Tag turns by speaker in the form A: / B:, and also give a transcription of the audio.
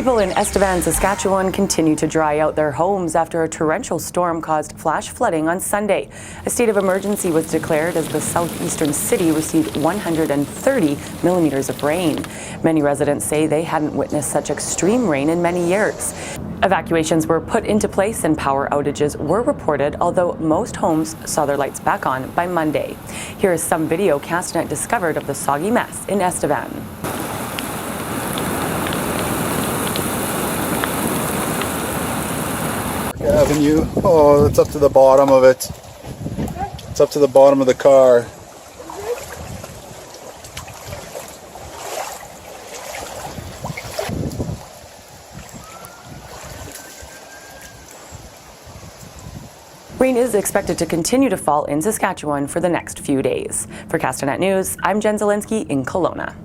A: People in Estevan, Saskatchewan continue to dry out their homes after a torrential storm caused flash flooding on Sunday. A state of emergency was declared as the southeastern city received 130 millimeters of rain. Many residents say they hadn't witnessed such extreme rain in many years. Evacuations were put into place and power outages were reported, although most homes saw their lights back on by Monday. Here is some video Castanet discovered of the soggy mess in Estevan.
B: Avenue. Oh, it's up to the bottom of it. It's up to the bottom of the car.
A: Rain is expected to continue to fall in Saskatchewan for the next few days. For Castanet News, I'm Jen Zielinski in Kelowna.